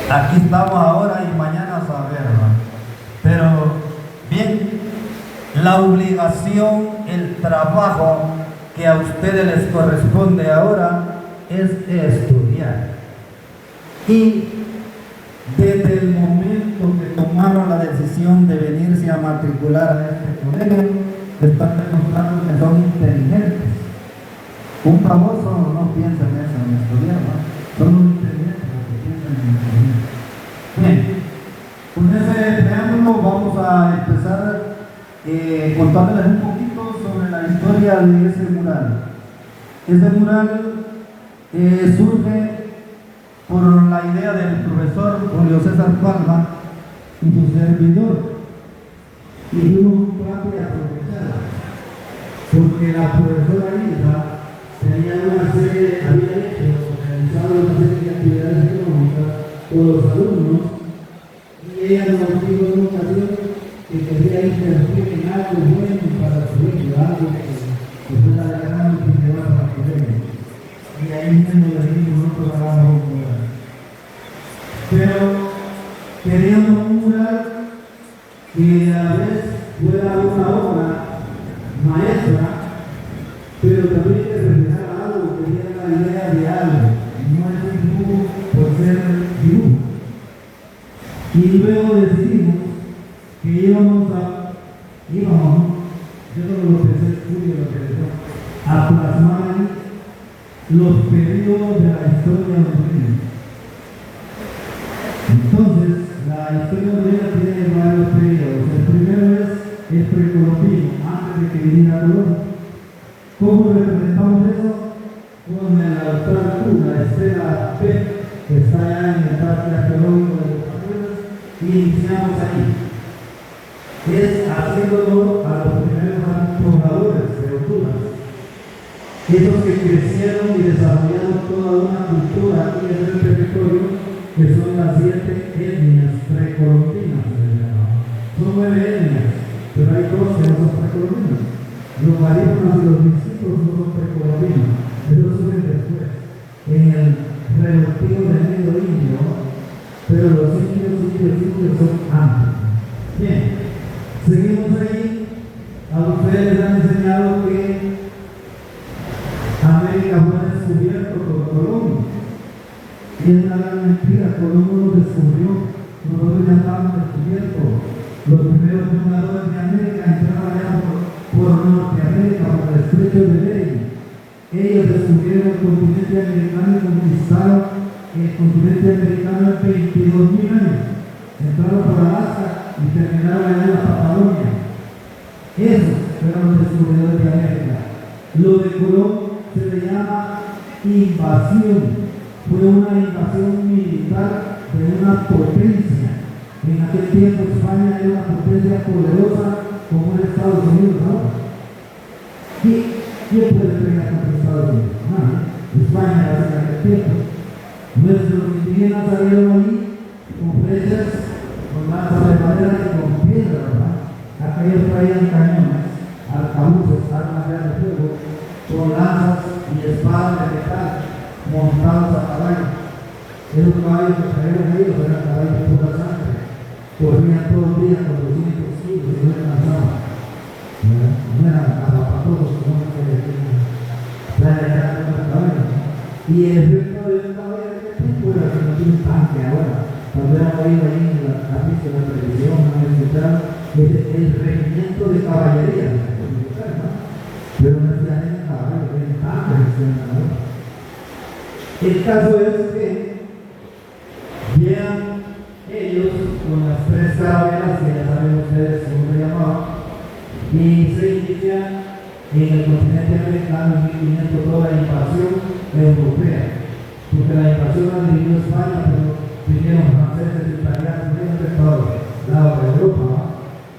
aquí estamos ahora y mañana a saber, ¿no? Pero bien, la obligación, el trabajo que a ustedes les corresponde ahora es estudiar. Y desde el momento que tomaron la decisión de venirse a matricular a este colegio, están demostrando que son inteligentes. Un famoso no piensa en eso, en estudiar, ¿no? Son los inteligentes los que piensan en estudiar. Bien, con ese preámbulo vamos a empezar contándoles un poquito sobre la historia de ese mural. Ese mural surge por la idea del profesor Julio César Palma y su servidor. Y hubo un plan de aprovechar, porque la profesora Isa había realizado una serie de actividades económicas con los alumnos, y ella nos dijo en una ocasión que quería invertir en algo bueno para su hijo, algo que fuera de gran utilidad para el colegio. Y ahí mismo le dijimos, nosotros hagamos un mural. Pero queríamos un mural que a la vez fuera una obra maestra, pero también que reflejara algo, que diera la idea de algo, no es un dibujo por ser dibujo. Y luego decidimos que íbamos, yo no lo pensé, Julio lo pensó, a plasmar ahí los periodos de la historia de los niños. Entonces, la historia de ella tiene varios periodos. El primero es el precolombino, antes de que viniera Colón. ¿Cómo representamos eso? Con el altar Q, la esfera P, que está allá en el parque arqueológico de los Azules, y iniciamos ahí. Es haciéndolo a los primeros pobladores de Honduras, esos que crecieron y desarrollaron toda una cultura aquí en el territorio, que son las 7 etnias precolombinas. Son 9 etnias, pero hay 2 que no son precolombinas. Los marícolas y los discípulos no son precolombinos, ellos suben después, en el relativo del medio indio, pero los indios son antes. Bien, seguimos ahí. A ustedes les han enseñado que América fue descubierto por Colón. Y es una gran mentira, Colón no lo descubrió, nosotros ya estábamos descubiertos. Los primeros fundadores de América entraron allá por Norteamérica, por el estrecho de Bering. Ellos descubrieron el continente americano y conquistaron el continente americano en 22.000 años. Entraron por Alaska y terminaron allá en la Patagonia. Esos fueron los descubridores de América. Lo de Colón se le llama invasión. Fue una invasión militar de una potencia. En aquel tiempo España era una potencia poderosa como el Estados Unidos ahora. ¿Quién puede pelear contra Estados Unidos? Nadie. España era en aquel tiempo. Nuestros indígenas salieron allí con flechas, con lanzas de madera y con piedra, ¿verdad? Aquellos traían cañones, arcabuces, armas de fuego, con lanzas y espadas de metal, montados a caballo. Esos caballos que trajeron ellos eran caballos de pura sangre. Corrían todo el día con 200 kilos y no descansaban. No eran abapatos como los que traían los caballos. Y el efecto de un caballo de este tipo era que no tiene un tanque ahora. Cuando era oído ahí en la pista de la televisión, no escucharon el regimiento de caballería, ¿no? Pero no se dan en caballo, en tanques, ¿no? El caso es que llegan ellos con las 3 carabelas, que ya saben ustedes cómo se llamaban, y se inicia en el continente americano en 1500 toda la invasión europea, porque la invasión la dirigió España, pero vinieron franceses, italianos, vinieron de todos lados de Europa, ¿no?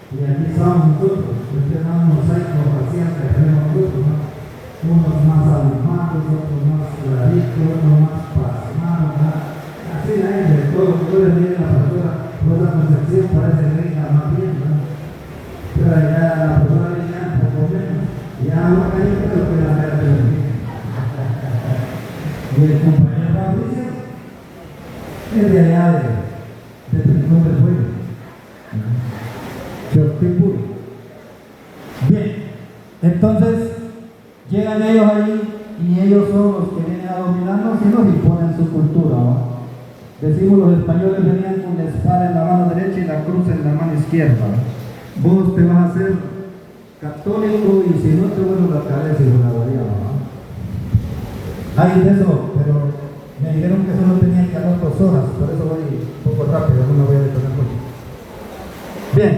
Y aquí estamos nosotros, este mosaico racial que tenemos nosotros, ¿no? Unos más abumados, otros más claritos, otros más pasmados, ¿no? Así hay de todo. Pueden ver la profesora Rosa Concepción, parece gringa más bien, ¿no? Pero allá la profesora Liliana, poco menos, ya no hay creo que la vera de y el compañero Fabricio es de allá de Rincón del Fuego. Chortipuro. Bien, entonces llegan ellos ahí y ellos son los que vienen a dominarnos y nos imponen su cultura, ¿no? Decimos, los españoles venían con la espada en la mano derecha y la cruz en la mano izquierda. Vos te vas a hacer católico y si no te vuelvo la cabeza y una variable, ¿no? Hay de eso, pero me dijeron que solo tenía que hablar 2 horas, por eso voy un poco rápido, no me voy a detener mucho. Bien,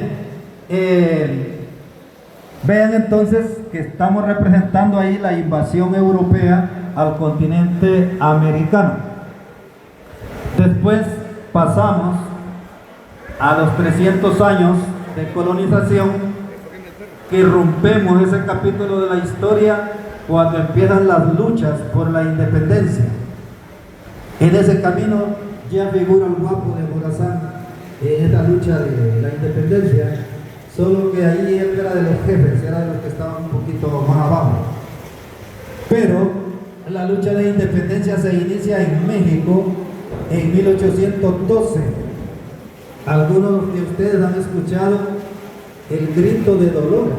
vean entonces que estamos representando ahí la invasión europea al continente americano. Después pasamos a los 300 años de colonización, que rompemos ese capítulo de la historia cuando empiezan las luchas por la independencia. En ese camino ya figura el guapo de Morazán en esta lucha de la independencia, solo que ahí él era de los jefes, era de los que estaban un poquito más abajo. Pero la lucha de independencia se inicia en México en 1812. Algunos de ustedes han escuchado el grito de Dolores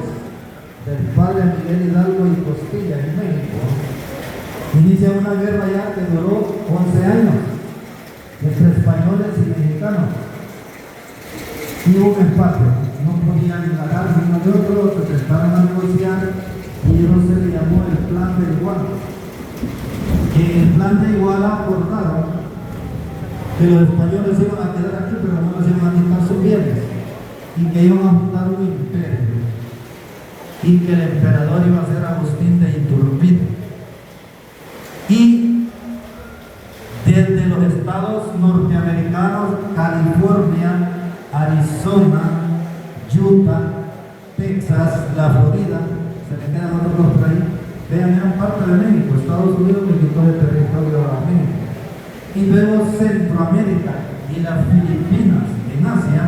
del padre Miguel Hidalgo y Costilla en México. Inicia una guerra ya que duró 11 años entre españoles y mexicanos. Y hubo un empate, no podían ganar uno de otro, se sentaron a negociar y eso se le llamó el Plan de Iguala. En el Plan de Iguala acordaron que los españoles iban a quedar aquí, pero no les iban a quitar sus bienes, y que iban a fundar un imperio, y que el emperador iba a ser Agustín de Iturbide. Y desde los estados norteamericanos, California, Arizona, Utah, Texas, la Florida, se le quedan otros por ahí, vean, eran parte de México. Estados Unidos le quitó el territorio a México. Y luego Centroamérica y las Filipinas en Asia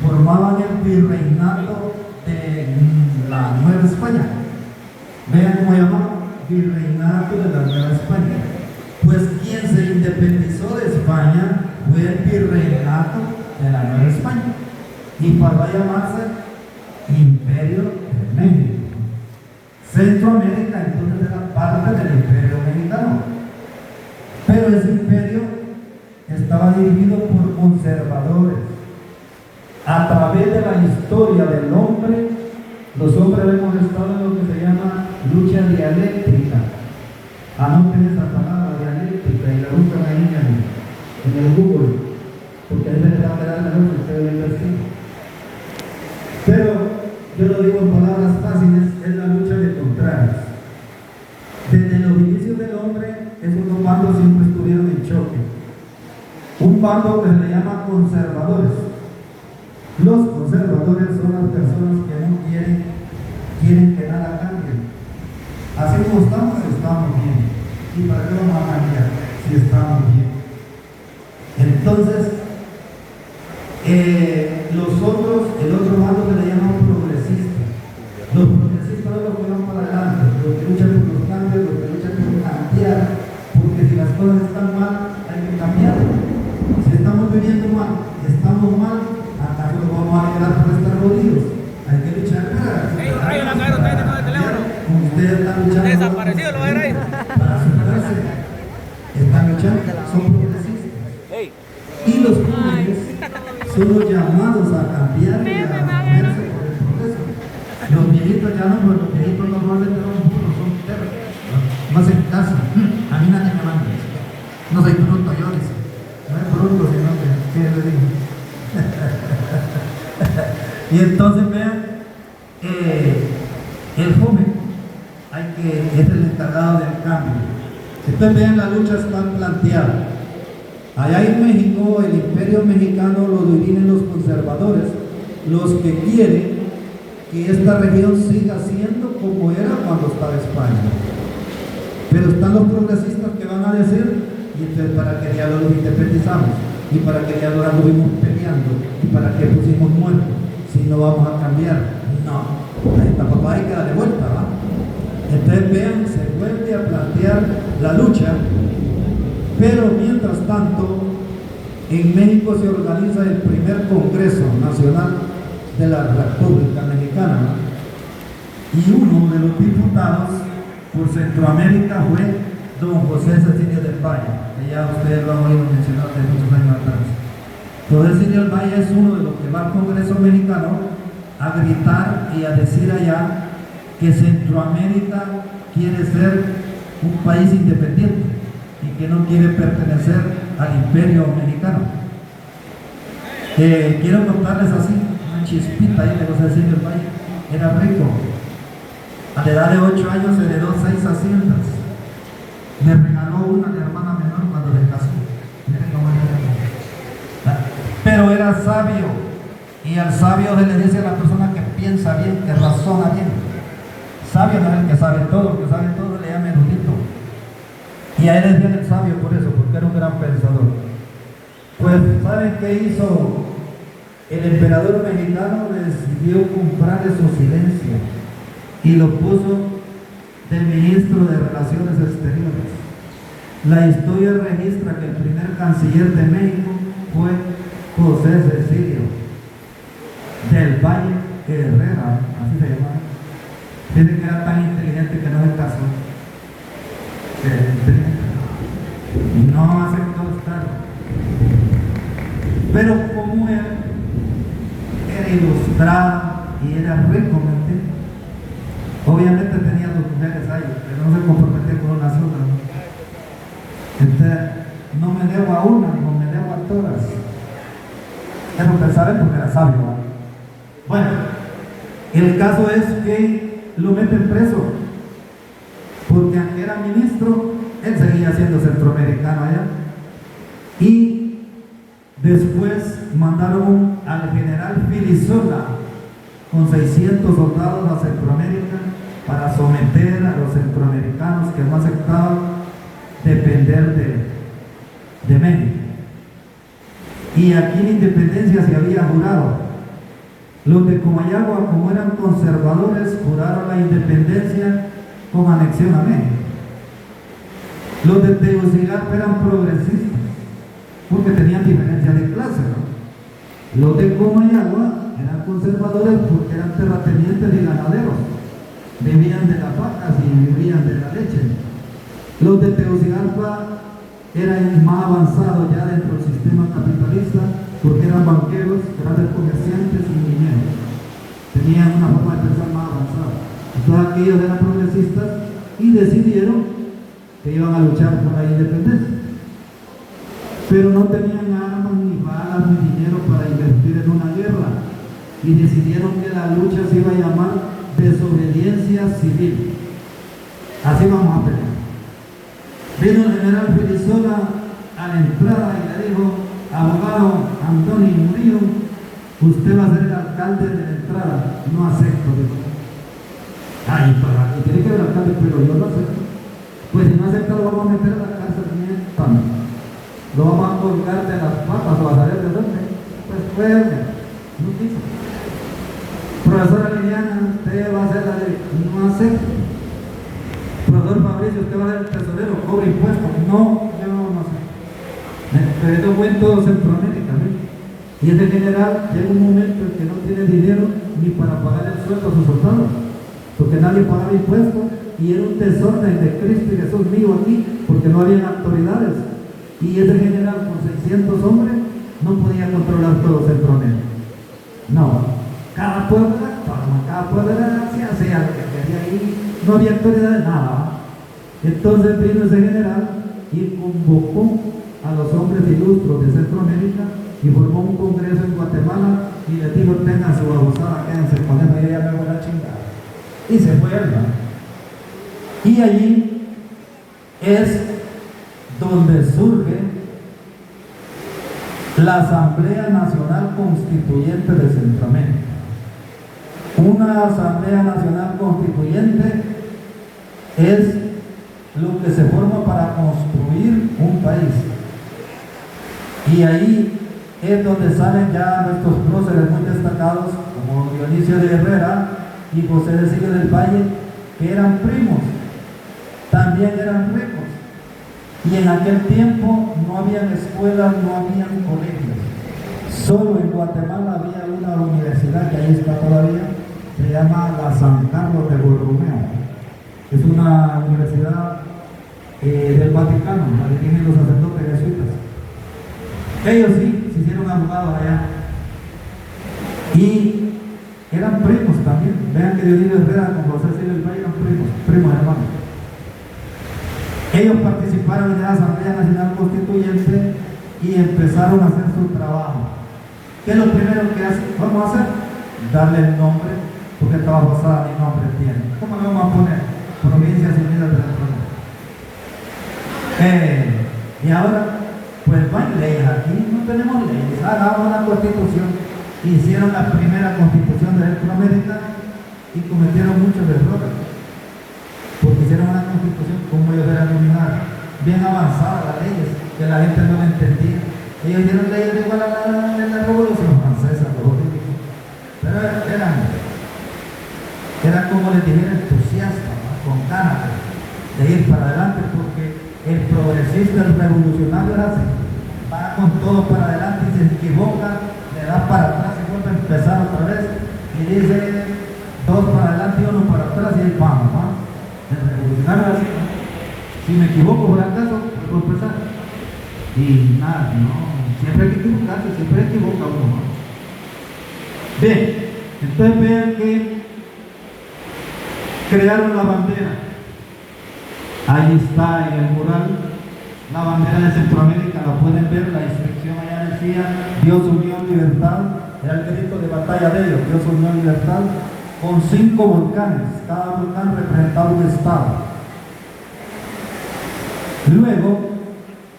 formaban el virreinato de la Nueva España. Vean cómo llamaba, virreinato de la Nueva España. Pues quien se independizó de España fue el virreinato de la Nueva España y pasó a llamarse Imperio de México. Centroamérica entonces era parte del Imperio Mexicano. Pero ese imperio estaba dirigido por conservadores. A través de la historia del hombre, los hombres hemos estado en lo que se llama lucha dialéctrica. Anoten esa palabra dialéctrica y la buscan ahí en el Google, porque ahí les va a quedar mejor que ustedes lo investiguen. Pero yo lo digo en palabras fáciles, es la lucha de contrarios. Desde los inicios del hombre, esos dos bandos siempre estuvieron en choque. Un bando que se le llama conservadores. Los conservadores son las personas que no quieren que nada cambie. Así como estamos bien. ¿Y para qué vamos a cambiar si estamos bien? Entonces, el otro bando que le llaman progresistas. Los progresistas son los que van para adelante, los que luchan por los cambios, los que luchan por cambiar, porque si las cosas están mal, hay que cambiar. Si estamos viviendo mal, estamos mal, ¿acaso nos vamos a alegrar por estar jodidos? Hay que luchar para ustedes están luchando desaparecido, lo va a ver ahí. para superarse. Están luchando, son progresistas. Y los jóvenes son los llamados a cambiar y a moverse por el progreso. Los viejitos ya no, pero los viejitos normalmente son perros. No hacen caso. A mí nadie me manda. No soy bruto, yo dice. No es bruto, sino que ¿qué le digo? Y entonces vean, el joven es el encargado del cambio. Entonces vean, la lucha está planteada. Allá en México, el imperio mexicano lo dirigen los conservadores, los que quieren que esta región siga siendo como era cuando estaba España. Pero están los progresistas que van a decir, y entonces para qué diablos los independizamos, y para qué diablos anduvimos peleando, y para qué pusimos muertos, si no vamos a cambiar. No, esta papá hay que darle vuelta, ¿va? Entonces vean, se vuelve a plantear la lucha, pero mientras tanto en México se organiza el primer Congreso Nacional de la República Mexicana, y uno de los diputados por Centroamérica fue don José Cecilio del Valle, que ya ustedes lo han oído mencionar de muchos años atrás. José Cecilio del Valle es uno de los que va al Congreso Mexicano a gritar y a decir allá que Centroamérica quiere ser un país independiente y que no quiere pertenecer al imperio mexicano. Quiero contarles así, una chispita ahí de José Cecilio del Valle. Era rico. A la edad de 8 años heredó 6 haciendas. Me regaló una de hermana menor cuando se casó. Miren cómo era. Pero era sabio. Y al sabio se le dice a la persona que piensa bien, que razona bien. Sabio no es el que sabe todo, el que sabe todo le llama erudito. Y a él decían el sabio por eso, porque era un gran pensador. Pues, ¿saben qué hizo el emperador mexicano? Decidió comprarle su silencio y lo puso de ministro de Relaciones Exteriores. La historia registra que el primer canciller de México fue José Cecilio del Valle Herrera, así se llama. Dice que era tan inteligente que no se casó. No aceptó estar. Pero como él era ilustrado y era rico, ¿me entiendes? Obviamente tenía 2 mujeres ahí, pero no se comprometía con una sola, ¿no? Entonces, no me debo a una, no me debo a todas. Eso pensaba él porque era sabio, ¿no? Bueno, el caso es que lo meten preso, porque aunque era ministro, él seguía siendo centroamericano allá. Y después mandaron al general Filisola con 600 soldados a Centroamérica para someter a los centroamericanos que no aceptaban depender de México. Y aquí en Independencia se había jurado. Los de Comayagua, como eran conservadores, juraron la independencia con anexión a México. Los de Tegucigalpa eran progresistas, porque tenían diferencia de clase, ¿no? Los de Comayagua eran conservadores porque eran terratenientes y ganaderos. Vivían de las vacas y vivían de la leche. Los de Tegucigalpa eran más avanzados ya dentro del sistema capitalista porque eran banqueros, grandes comerciantes y mineros. Tenían una forma de pensar más avanzada. Entonces aquellos eran progresistas y decidieron que iban a luchar por la independencia. Pero no tenían armas, ni balas, ni dinero para invertir en una guerra. Y decidieron que la lucha se iba a llamar desobediencia civil. Así vamos a pelear. Vino el general Filisola a la entrada y le dijo: abogado Antoni Murillo, usted va a ser el alcalde de la entrada. No acepto, dijo. Ay, para, y tiene que ver el alcalde, pero yo no acepto. Pues si no acepta, lo vamos a meter a la cárcel también. Lo vamos a colgar de las patas o a saber de dónde. Pues no quiso. Profesora Liliana, usted va a ser la ley. No acepto. Profesor Fabricio, usted va a ser el tesorero, cobre impuestos. No, yo no sé. Pero esto fue en todo Centroamérica, ¿no? Y este general llega un momento en que no tiene dinero ni para pagar el sueldo a sus soldados, porque nadie pagaba impuestos y era un desorden de Cristo y Jesús mío aquí, porque no había autoridades. Y ese general con 600 hombres no podía controlar todo Centroamérica. No, cada pueblo era autónomo, cada pueblo era así, hacía lo que quería ir, no había autoridad de nada. Entonces vino ese general y convocó a los hombres ilustres de Centroamérica y formó un congreso en Guatemala y le dijo: tengan su abusada, quédense con él, y ella me voy a chingar. Y se fue él, ¿no? Y allí es donde surge la Asamblea Nacional Constituyente de Centroamérica. Una Asamblea Nacional Constituyente es lo que se forma para construir un país. Y ahí es donde salen ya nuestros próceres muy destacados, como Dionisio de Herrera y José Cecilio del Valle, que eran primos, también eran ricos. Y en aquel tiempo no habían escuelas, no habían colegios. Solo en Guatemala había una universidad que ahí está todavía, se llama la San Carlos de Borromeo. Es una universidad del Vaticano, la que tienen los sacerdotes jesuitas. Ellos sí se hicieron abogados allá. Y eran primos también. Vean que Dionisio Herrera con José Silva del Valle eran primos hermanos. Ellos participaron en la Asamblea Nacional Constituyente y empezaron a hacer su trabajo. ¿Qué es lo primero que vamos a hacer? Darle el nombre, porque estaba basada mi nombre tiene. ¿Cómo le vamos a poner? Provincias Unidas de la Frontera. Y ahora, pues no hay leyes aquí, no tenemos leyes. Hagamos una constitución. Hicieron la primera constitución de Centroamérica y cometieron muchos errores. Porque hicieron una constitución como ellos eran dominados, bien avanzada las leyes, que la gente no la entendía. Ellos hicieron leyes igual a la Revolución Francesa, pero eran como les dijera entusiastas, ¿no? Con ganas de ir para adelante, porque el progresista, el revolucionario era así, va con todo para adelante y se equivoca, le da para atrás y vuelve a empezar otra vez y dice dos para adelante y uno para atrás y ahí vamos, ¿no? El revolucionario era así, ¿no? Si me equivoco por acaso, puedo empezar. Y nada, no, siempre hay que equivocarse, siempre equivoca uno, ¿no? Bien, entonces vean que crearon la bandera. Ahí está en el mural la bandera de Centroamérica, la pueden ver, la inscripción allá decía Dios, unión, libertad, era el grito de batalla de ellos, Dios, unión, libertad, con 5 volcanes, cada volcán representaba un estado. Luego,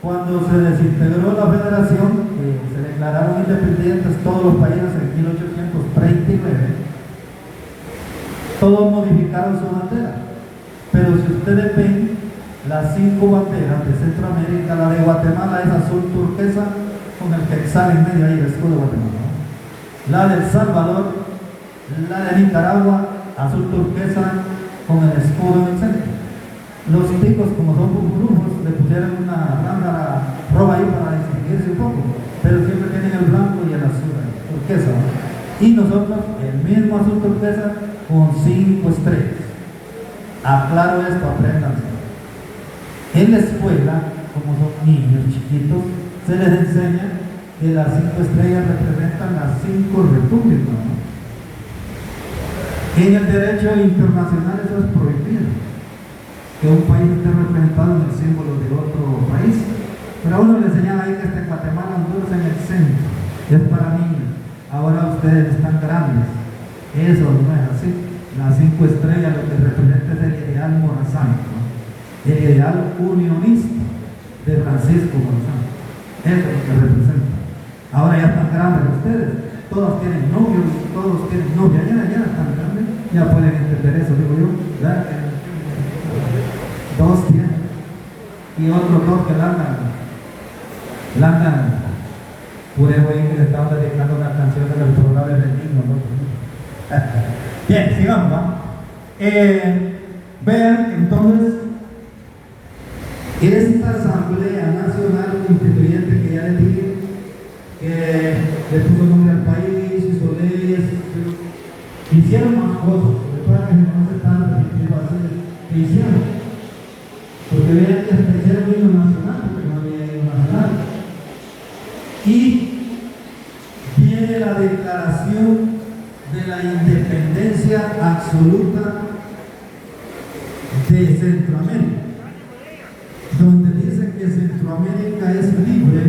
cuando se desintegró la federación, se declararon independientes todos los países en 1839, todos modificaron su bandera. Pero si ustedes ven, las 5 banderas de Centroamérica, la de Guatemala es azul turquesa con el quetzal en medio ahí, el escudo de Guatemala. La de El Salvador, la de Nicaragua, azul turquesa con el escudo en el centro. Los ticos, como son brujos, le pusieron una blanca roba ahí para distinguirse un poco, pero siempre tienen el blanco y el azul, turquesa, ¿no? Y nosotros, el mismo azul turquesa con 5 estrellas. Aclaro esto, apréndanse. En la escuela, como son niños chiquitos, se les enseña que las 5 estrellas representan las 5 repúblicas, ¿no? En el derecho internacional eso es prohibido, que un país esté representado en el símbolo de otro país. Pero a uno le enseñan ahí que Guatemala, Honduras en el centro, es para niños. Ahora ustedes están grandes. Eso no es así. Las 5 estrellas lo que representa es el ideal morazán, ¿no? El ideal unionista de Francisco Morazán. Eso es lo que representa. Ahora ya están grandes ustedes. Todos tienen novios, todos tienen novia. Ya están grandes. Ya pueden entender eso, digo yo. ¿Verdad? 2 tienen. Y otros 2 que landan. Por eso ahí que le estaban dedicando una canción de los programas del niño, ¿no? Bien, sigamos, ¿no? Vean, entonces, esta Asamblea Nacional Constituyente que ya les dije, que le puso nombre al país, hizo leyes, hicieron más cosas, después que no se están repitiendo así, que hicieron. Porque vean que hasta hicieron himno nacional, porque no había himno nacional. Y viene la declaración de la independencia absoluta de Centroamérica, donde dice que Centroamérica es libre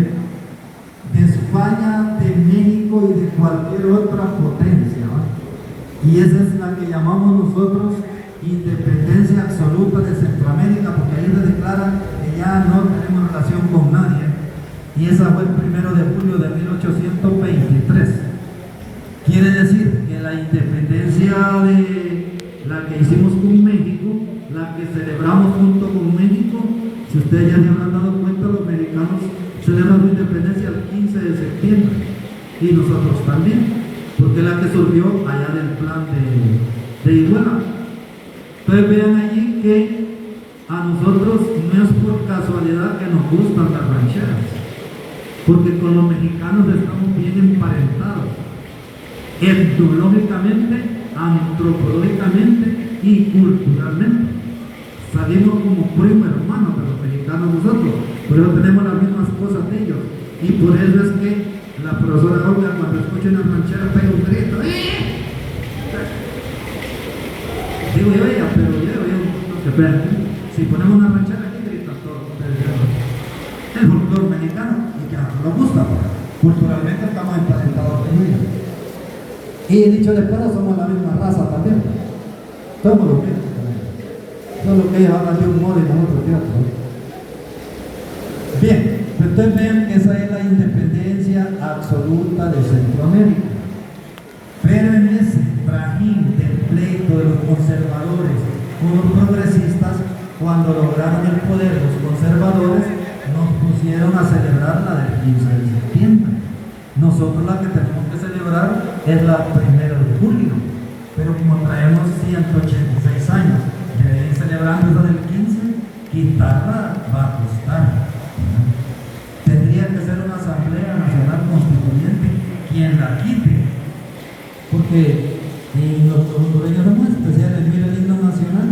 de España, de México y de cualquier otra potencia, ¿no? Y esa es la que llamamos nosotros independencia absoluta de Centroamérica, porque ahí se declara que ya no tenemos relación con nadie, y esa fue el 1 de julio de 1823. Quiere decir que la independencia de la que hicimos con México, la que celebramos junto con México, si ustedes ya se habrán dado cuenta, los mexicanos celebran su independencia el 15 de septiembre y nosotros también, porque es la que surgió allá del plan de Iguala. Entonces vean allí que a nosotros no es por casualidad que nos gustan las rancheras, porque con los mexicanos estamos bien emparentados, etnológicamente, antropológicamente y culturalmente. Salimos como primos hermanos de los mexicanos nosotros, por eso tenemos las mismas cosas de ellos. Y por eso es que la profesora Olga, cuando escucha una ranchera, pega un grito. Digo yo, ella, pero yo no se espera. Si ponemos una ranchera aquí, grita todo. El folclore mexicano, y que a nosotros nos gusta, culturalmente estamos emparentados con ellos. Y dicho de paso, somos la misma raza también. Somos los mismos. Solo que ellos hablan de un modo y nosotros de otro. Bien, ustedes vean que esa es la independencia absoluta de Centroamérica. Pero en ese trajín del pleito de los conservadores con los progresistas, cuando lograron el poder los conservadores, nos pusieron a celebrar la del 15 de septiembre. Nosotros la que tenemos que celebrar es la 1 de julio, pero como traemos 186 años de ir celebrando esa del 15, quitarla va a costar. Tendría que ser una Asamblea Nacional Constituyente quien la quite, porque los hondureños son muy especiales. Mira el himno nacional.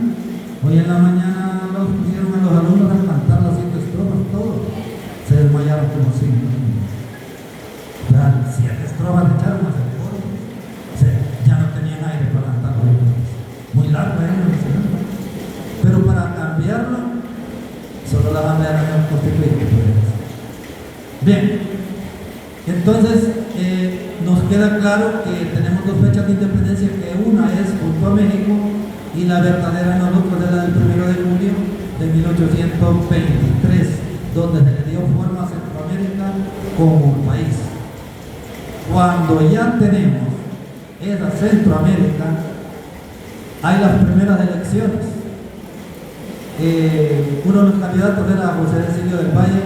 Hoy en la mañana los pusieron a los alumnos a cantar las 7 estrofas, todos se desmayaron como 5 niños. Las 7 estrofas echaron a hacer coro. O sea, ya no tenían aire para cantar los himnos. Muy largo era el nacional. Pero para cambiarlo, solo la Asamblea Nacional Constituyente puede hacer. Bien, entonces nos queda claro que tenemos dos fechas de independencia, que una es junto a México y la verdadera nosotros es la del 1 de julio de 1823, donde se le dio forma a Centroamérica como un país. Cuando ya tenemos esa Centroamérica, hay las primeras elecciones. Uno de los candidatos era José Cecilio del Valle,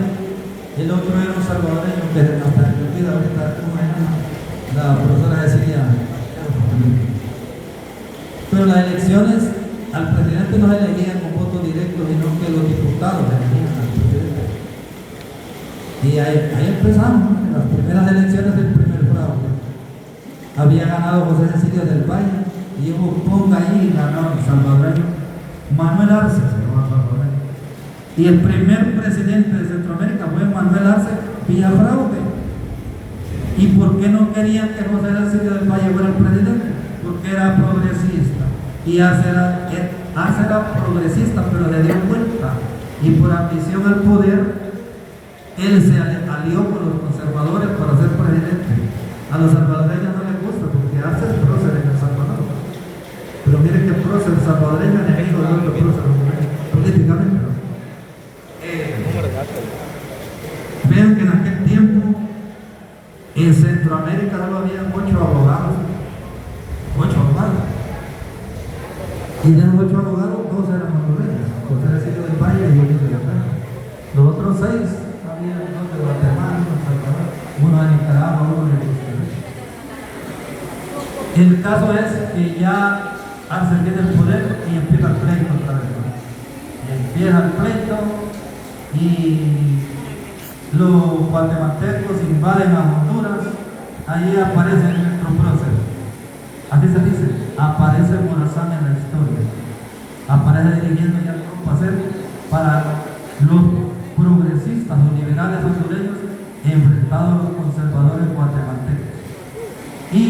el otro era un salvadoreño que hasta me olvida ahorita cómo se llama, la profesora Cecilia. Pero las elecciones al presidente no se elegían con voto directo, sino que los diputados elegían al presidente. Y ahí empezamos, en las primeras elecciones del primer fraude. Había ganado José Cecilio del Valle y hubo ponga ahí y ganó el salvadoreño Manuel Arce, se llama salvadoreño. Y el primer presidente de Centroamérica fue Manuel Arce Villafraude. ¿Y por qué no querían que José Cecilio del Valle fuera el presidente? Porque era progresista. Y Arce era progresista, pero le dio vuelta. Y por ambición al poder, él se alió con los conservadores para ser presidente. A los salvadoreños no les gusta, porque Arce es prócer en El Salvador. Pero miren que prócer salvadoreño enemigo de otro prócer políticamente. Vean que en aquel tiempo en Centroamérica solo había 8 abogados. 8 abogados. Y de los 8 abogados, 2 eran hondureños, José Cecilio del Valle y Julio de la Pena. Los otros 6 había 2 de Guatemala, uno de Nicaragua, uno de Costa Rica. El caso es que ya Arce tiene el poder y empieza el pleito otra vez. Empieza el pleito y los guatemaltecos invaden a Honduras. Ahí aparece nuestro prócer. Así se dice, aparece Morazán en la historia. Aparece dirigiendo ya tropas para los progresistas o liberales hondureños enfrentados a los conservadores guatemaltecos. Y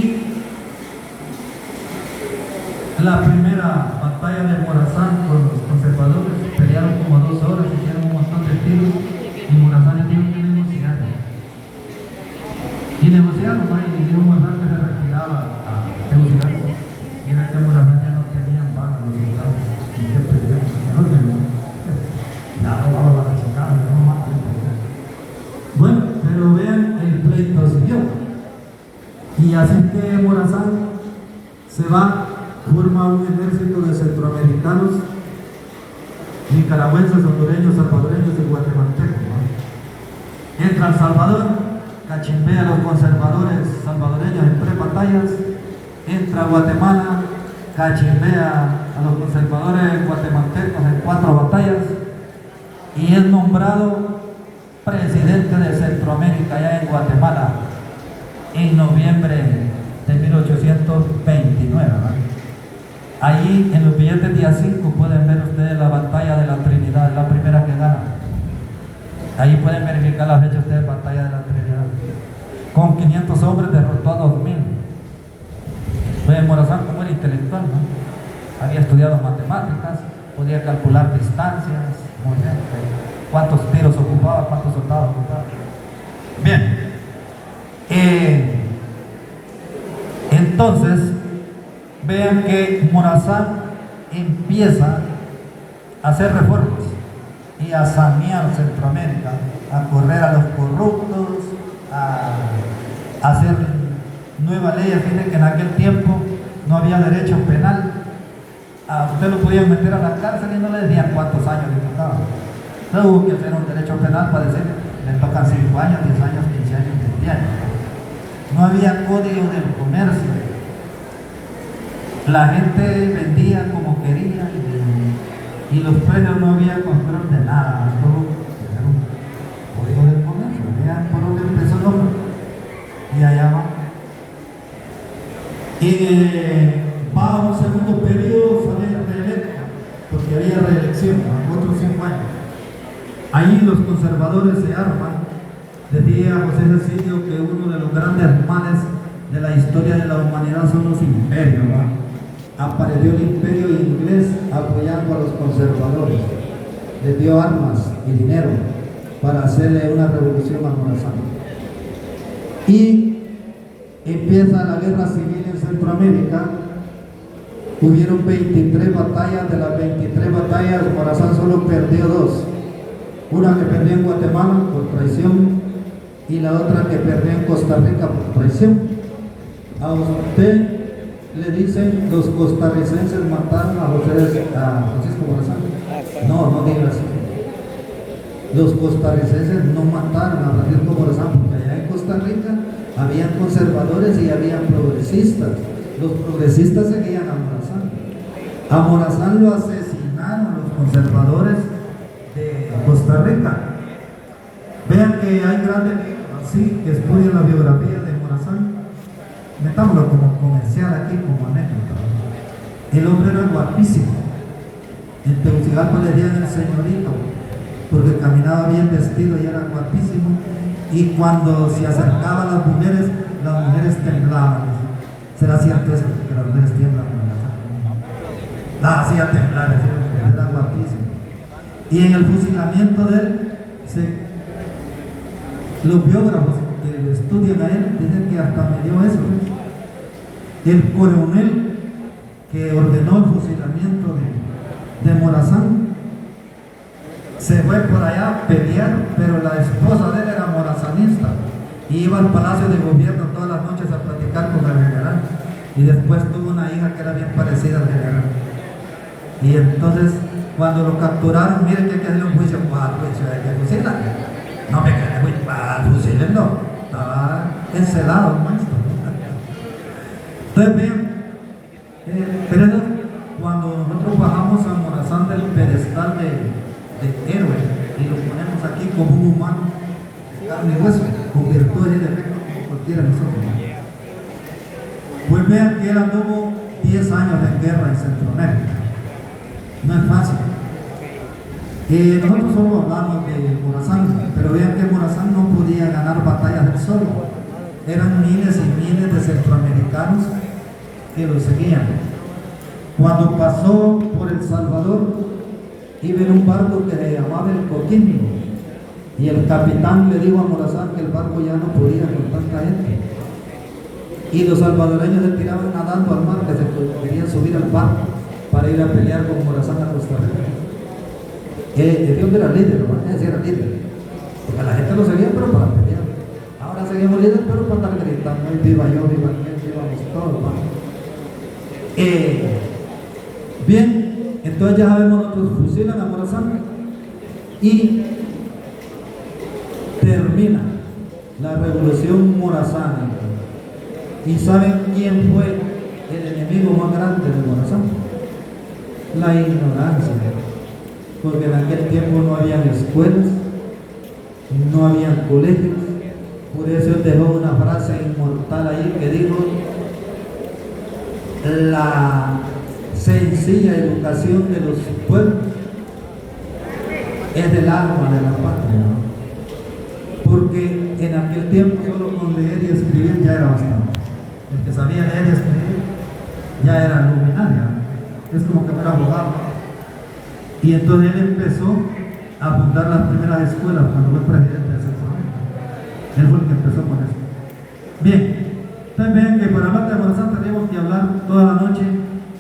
la primera batalla de Morazán con los conservadores pelearon como 2 horas, hicieron un montón de tiros y Morazán dijo que negociar. Y negociaron, y dijo Morazán que se retiraba a negociar. Y en este Morazán ya no tenían balas los soldados. Y que pelearon, ya no vamos a chocar, no más. Bueno, pero vean, el pleito siguió. Y así que Morazán se va, forma un ejército de centroamericanos, nicaragüenses, hondureños, salvadoreños y guatemaltecos. Entra a El Salvador, cachimbea a los conservadores salvadoreños en 3 batallas, entra a Guatemala, cachimbea a los conservadores guatemaltecos en 4 batallas y es nombrado presidente de Centroamérica allá en Guatemala en noviembre de 1829. ¿verdad? Allí en los billetes día 5 pueden ver ustedes la batalla de la Trinidad, la primera que gana. Ahí pueden verificar la fecha ustedes, batalla de la Trinidad. Con 500 hombres derrotó a 2000. Pues Morazán, como era intelectual, ¿no? Había estudiado matemáticas, podía calcular distancias, muy bien, cuántos tiros ocupaba, cuántos soldados ocupaba. Bien. Entonces, vean que Morazán empieza a hacer reformas y a sanear Centroamérica, a correr a los corruptos, a hacer nuevas leyes. Fíjense que en aquel tiempo no había derecho penal. A usted lo podían meter a la cárcel y no le decían cuántos años le tocaba. Entonces hubo que hacer un derecho penal para decir, le tocan 5 años, 10 años, 15 años, 20 años. No había código del comercio. La gente vendía como quería y los precios no había control de nada. Todo era un código del comercio. Vean por dónde empezó el hombre. Y allá va. Va a un segundo periodo, sale reelecto, porque había reelección, otros 5 años. Ahí los conservadores se arman. Decía José Cecilio que uno de los grandes males de la historia de la humanidad son los imperios. Apareció el imperio inglés apoyando a los conservadores. Les dio armas y dinero para hacerle una revolución a Morazán. Y empieza la guerra civil en Centroamérica. Hubieron 23 batallas. De las 23 batallas, Morazán solo perdió 2. Una que perdió en Guatemala por traición y la otra que perdió en Costa Rica por traición. A usted le dicen los costarricenses mataron a Francisco Morazán. No, no diga así. Los costarricenses no mataron a Francisco Morazán, porque allá en Costa Rica habían conservadores y habían progresistas. Los progresistas seguían a Morazán. A Morazán lo asesinaron los conservadores de Costa Rica. Vean que hay grandes libros así que estudian la biografía de Morazán. Metámoslo como comercial aquí, como anécdota. El hombre era guapísimo. En Tegucigalpa le decían el señorito, porque caminaba bien vestido y era guapísimo. Y cuando se acercaban las mujeres temblaban. ¿Será cierto eso? Que las mujeres tiemblan con la hacía temblar, era guapísimo. Y en el fusilamiento de él, los biógrafos que estudian a él dicen que hasta me dio eso. El coronel que ordenó el fusilamiento de Morazán se fue por allá a pelear, pero la esposa de él era morazanista y iba al palacio de gobierno todas las noches a platicar con el general, y después tuvo una hija que era bien parecida al general. Y entonces cuando lo capturaron, miren que hay que hacerle un juicio. ¿Cuál juicio? ¿Hay que fusilar? No me quedé muy mal, fusilenlo. Estaba encelado el maestro. Entonces vean, pero eso, cuando nosotros bajamos a Morazán del pedestal de héroe y lo ponemos aquí como un humano, carne y hueso, con virtudes y defectos como cualquiera de nosotros. Pues vean que él anduvo 10 años en guerra en Centroamérica. No es fácil. Nosotros solo hablamos de Morazán, pero vean que Morazán no podía ganar batallas él solo. Eran miles y miles de centroamericanos que lo seguían. Cuando pasó por El Salvador, iba en un barco que se llamaba el Coquimbo, y el capitán le dijo a Morazán que el barco ya no podía con tanta gente. Y los salvadoreños se tiraban nadando al mar, que se querían subir al barco para ir a pelear con Morazán a Costa Rica. Dios era líder, ¿no? Ese era líder, porque la gente lo seguía, pero para pelear. Ahora seguimos líderes, pero para estar gritando, viva yo, viva aquel, vivamos todos, ¿no? Bien, entonces ya sabemos, nosotros fusilan a Morazán y termina la revolución morazana. ¿Y saben quién fue el enemigo más grande de Morazán? la ignorancia, porque en aquel tiempo no habían escuelas, no habían colegios. Por eso él dejó una frase inmortal ahí que dijo: la sencilla educación de los pueblos es el alma de la patria, ¿no? Porque en aquel tiempo solo con leer y escribir ya era bastante. El que sabía leer y escribir ya era luminaria, es como que fuera abogado. Y entonces él empezó a fundar las primeras escuelas cuando fue presidente de Centroamérica. Él fue el que empezó con eso. Bien, también que para hablar de Morazán tenemos que hablar toda la noche,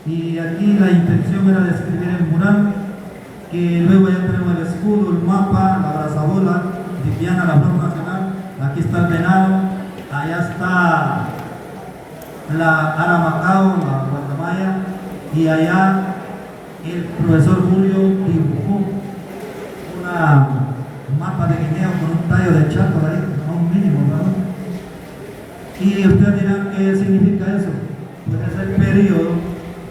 y aquí la intención era describir el mural, que luego ya tenemos el escudo, el mapa, la brazabola, Viviana, la flor nacional, aquí está el venado, allá está la Aramacao, la guacamaya, y allá el profesor Julio dibujó un mapa de Guinea con un tallo de chaco ahí, a un mínimo, ¿verdad? Y ustedes dirán, ¿qué significa eso? Pues es el periodo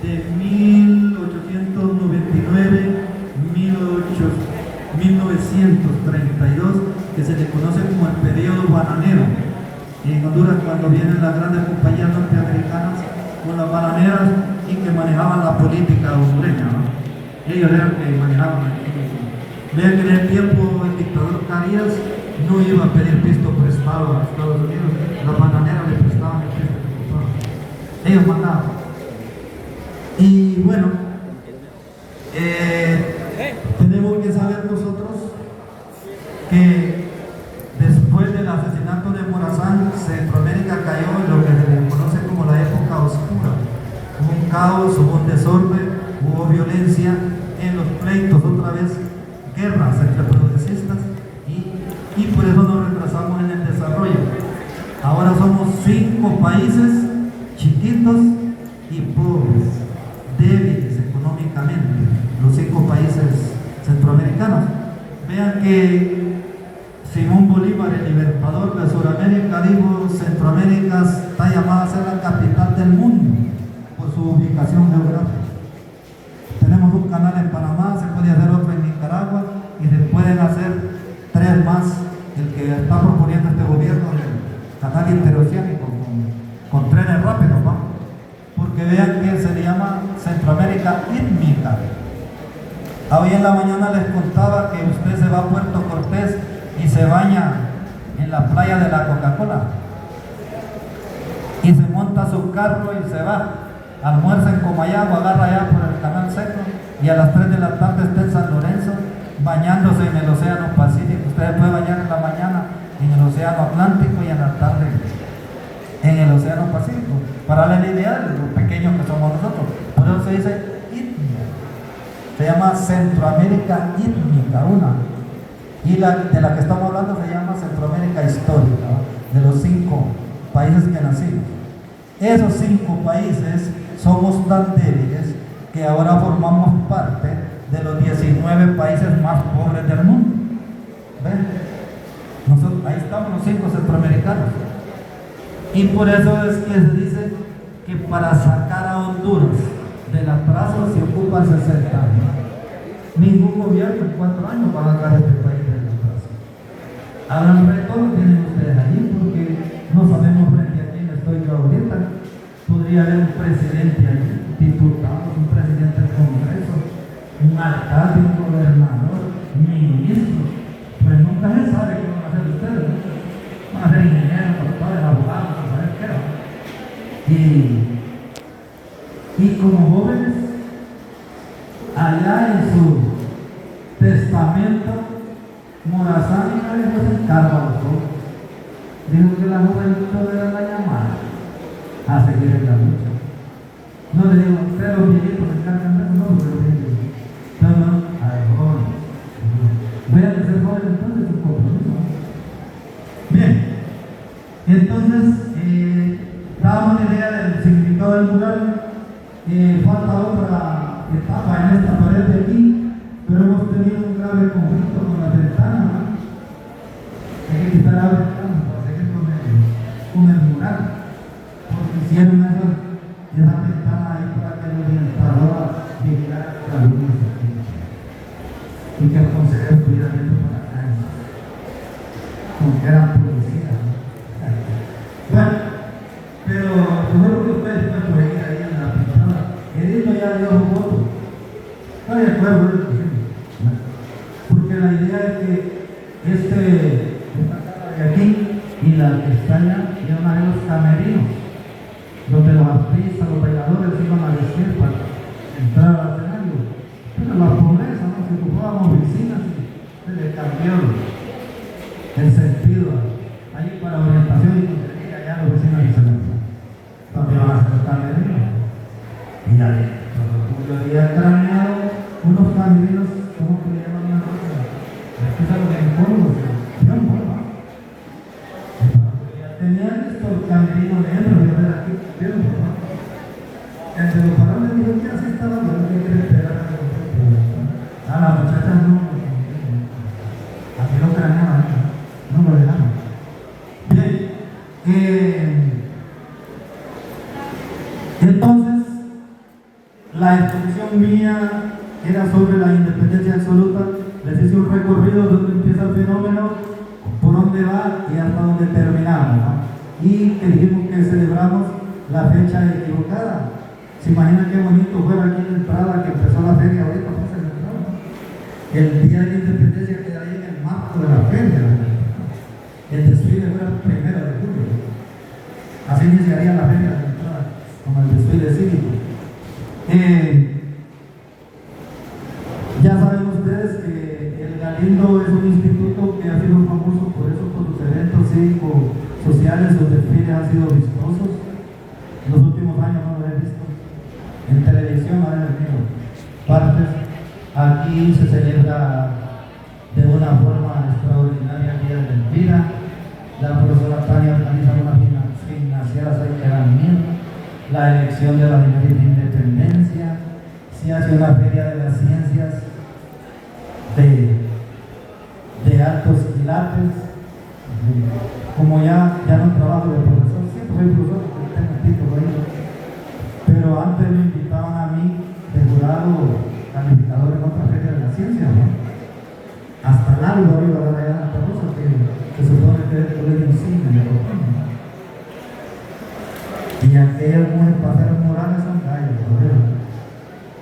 de 1932, que se le conoce como el periodo bananero. Y en Honduras, cuando vienen las grandes compañías norteamericanas con las bananeras y que manejaban la política hondureña, ¿no? Ellos eran que manejaban la política. Vean que en el tiempo el dictador Carías no iba a pedir pisto prestado a Estados Unidos, las bananeras le prestaban el pisto que compraban. Ellos mandaban. Y bueno, tenemos que saber nosotros que después del asesinato de Morazán, Centroamérica cayó en lo que se le conoce como la época oscura. Hubo un caos, hubo un desorden, hubo violencia en los pleitos, otra vez guerras entre progresistas, y por eso nos retrasamos en el desarrollo. Ahora somos 5 países chiquitos y pobres, débiles económicamente, los 5 países centroamericanos. Vean que Simón Bolívar, el libertador de Sudamérica, dijo: Centroamérica está llamada a ser la capital del mundo por su ubicación geográfica. Tenemos un canal en Panamá, se puede hacer otro en Nicaragua, y se pueden hacer 3 más, el que está proponiendo este gobierno, el canal interoceánico con trenes rápidos, ¿no? Porque vean que se le llama Centroamérica ítmica. Hoy en la mañana les contaba que usted se va a Puerto Cortés y se baña en la playa de la Coca-Cola, y se monta su carro y se va, almuerza en Comayagua, agarra allá por el canal seco, y a las 3 de la tarde está en San Lorenzo bañándose en el océano Pacífico. Usted puede bañar en la mañana en el océano Atlántico y en la tarde en el océano Pacífico, para darle la idea de lo pequeños que somos nosotros. Por eso se dice ítmica, se llama Centroamérica ítmica, una. Y de la que estamos hablando se llama Centroamérica histórica, ¿no? De los 5 países que nacimos. Esos 5 países somos tan débiles que ahora formamos parte de los 19 países más pobres del mundo. ¿Ven? Nosotros, ahí estamos los 5 centroamericanos. Y por eso es que se dice que para sacar a Honduras del atraso se ocupan 60 años. Ningún gobierno en 4 años va a sacar este país del atraso. Ahora el reto lo tienen ustedes allí, porque no sabemos frente a quién estoy yo ahorita. Podría haber un presidente allí, diputados, un presidente del Congreso, un alcalde, un gobernador, ministro. Pues nunca se sabe qué van a hacer ustedes, ¿no? Van a ser ingenieros, doctores, abogados, a saber qué va. Y como jóvenes, allá en su testamento, Morazán y nadie se encarga a los jóvenes. Dijo que la juventud era la llamada a seguir en la lucha. No le digo, ustedes los viejitos se encargan de eso, no, pero los viejitos. No, a los jóvenes. Vean que ser jóvenes entonces es un compromiso. Bien, entonces, dábamos la idea del significado del mural. Falta otra etapa en esta pared de aquí, pero hemos tenido un grave conflicto con la ventana, ¿no? Hay que quitar la ventana para seguir con el mural, porque hicieron esa ventana ahí para que el orientador viera alumnos aquí y que el consejero estuviera viendo para acá, como que eran policías, ¿no? Bueno, pero seguro que ustedes pueden corregir ahí en la pintada. Edito ya dio un voto. Estoy de acuerdo con eso, ¿no? Porque la idea es que esta casa de aquí y la que está allá iban a ver los camerinos, donde los artistas, los bailadores iban a vestir para entrar al escenario. Pero la pobreza, ¿no? Si ocupábamos oficinas, se le cambió el sentido ahí para orientación y conseguir allá las oficinas de excelencia. Donde van a ser camerinos. Y ya, yo había craneado unos camerinos, ¿cómo que le llaman una cosa? Es que es algo de polvo, yo no, ¿no? Tenían estos camerinos dentro, de ver aquí, ¿vieron? Entre los varones dijo que así estaba, pero no quiere esperar a la muchacha no, así lo craneaban, no lo dejaron. Bien, entonces, la exposición mía era sobre la independencia absoluta. Les hice un recorrido donde empieza el fenómeno, por dónde va y hasta dónde terminamos, ¿no? Y que dijimos que celebramos la fecha equivocada. ¿Se imaginan qué bonito fuera aquí en la entrada que empezó la feria ahorita? Pues en la entrada, ¿no? El día de la independencia queda ahí en el marco de la feria, ¿no? El desfile fuera el 1 de julio. Así iniciaría la feria de la entrada, como el desfile cívico. Ya saben ustedes que el Galindo es un instituto que ha sido famoso por eso, por sus eventos cívicos sociales, sus desfiles han sido vistosos. En los últimos años no lo he visto. En televisión no he venido partes. Aquí se celebra de una forma extraordinaria el Día de Elvira. La profesora Tania organiza unas gimnasiadas ahí que dan miedo. La elección de la de independencia. Se hace una feria de las ciencias de altos quilates. Como ya no trabajo de profesor, siempre soy profesor porque tengo un título ahí. Pero antes me invitaban a mí de jurado calificador en otra feria de la ciencia, ¿no? Hasta el algo iba a dar allá en Santa Rosa, que se supone que es el colegio cine de Colombia, ¿no? Y aquellas mujeres para hacer murales son gallos, ¿no?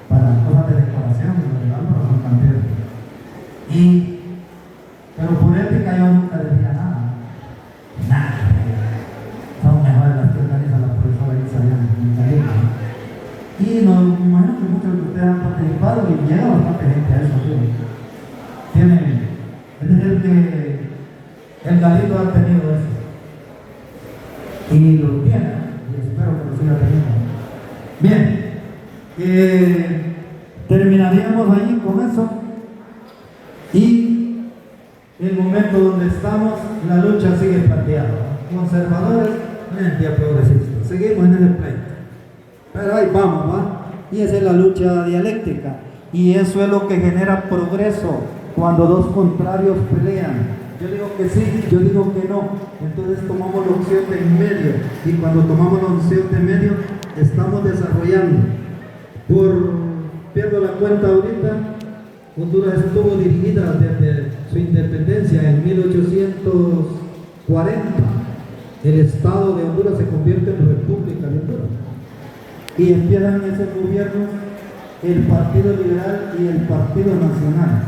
Para cosas de decoración, los de Álvaro son campeones. Pero por ética yo nunca decía nada. Nada. Son mejores las que organizan la profesora Elisa allá en Galicia. Y me imagino que muchos de ustedes han participado y llega bastante gente a eso. Es decir, que el Galindo ha tenido eso. Y lo tiene, y espero que lo siga teniendo. Bien, terminaríamos ahí con eso. Y el momento donde estamos, la lucha sigue planteada. Conservadores frente a progresistas. Seguimos en el pleito. Pero ahí vamos, ¿va? Y esa es la lucha dialéctica. Y eso es lo que genera progreso cuando dos contrarios pelean. Yo digo que sí, yo digo que no. Entonces tomamos la opción de en medio. Y cuando tomamos la opción de medio, estamos desarrollando. Pierdo la cuenta ahorita, Honduras estuvo dirigida desde su independencia en 1840. El Estado de Honduras se convierte en República de Honduras. Y empiezan ese gobierno el Partido Liberal y el Partido Nacional.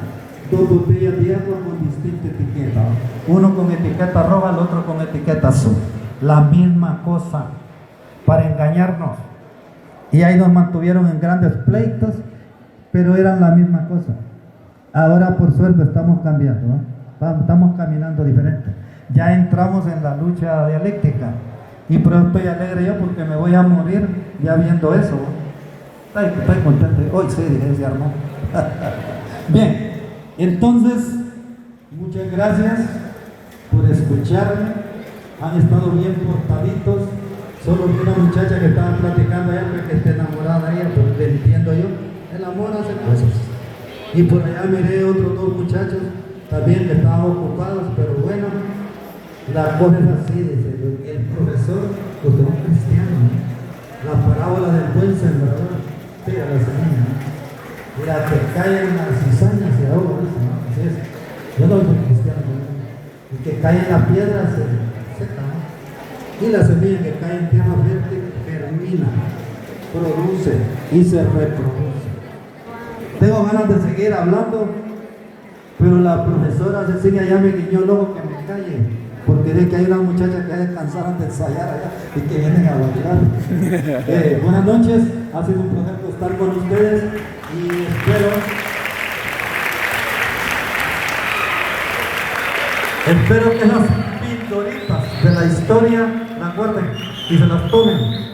Dos botellas de agua con distinta etiqueta. Uno con etiqueta roja, el otro con etiqueta azul. La misma cosa, para engañarnos. Y ahí nos mantuvieron en grandes pleitos, pero eran la misma cosa. Ahora por suerte estamos cambiando, ¿no? Estamos caminando diferente. Ya entramos en la lucha dialéctica. Y por eso estoy alegre yo porque me voy a morir ya viendo eso, ¿no? Estoy contento. Hoy sí, se armó. Bien, entonces, muchas gracias por escucharme. Han estado bien portaditos. Solo vi una muchacha que estaba platicando allá que esté enamorada ella, pues le entiendo yo. El amor hace cosas. Y por allá miré otros dos muchachos también que estaban ocupados, pero bueno, la cosa es así, dice el profesor, pues de un cristiano, ¿no? La parábola del buen sembrador, sí, a la semilla, ¿no? Mira, que caen las cizañas y ahoga, dice, ¿no? Así es. Yo no soy cristiano, ¿no? Y que cae en la piedra se seca, ¿no? Y la semilla que cae en tierra fértil germina, produce y se reproduce. Tengo ganas de seguir hablando, pero la profesora Cecilia ya me guiñó luego que me calle, porque de que hay una muchacha que descansaron de ensayar allá y que vienen a bailar. Buenas noches, ha sido un placer estar con ustedes y espero que las pildoritas de la historia la guarden y se las tomen.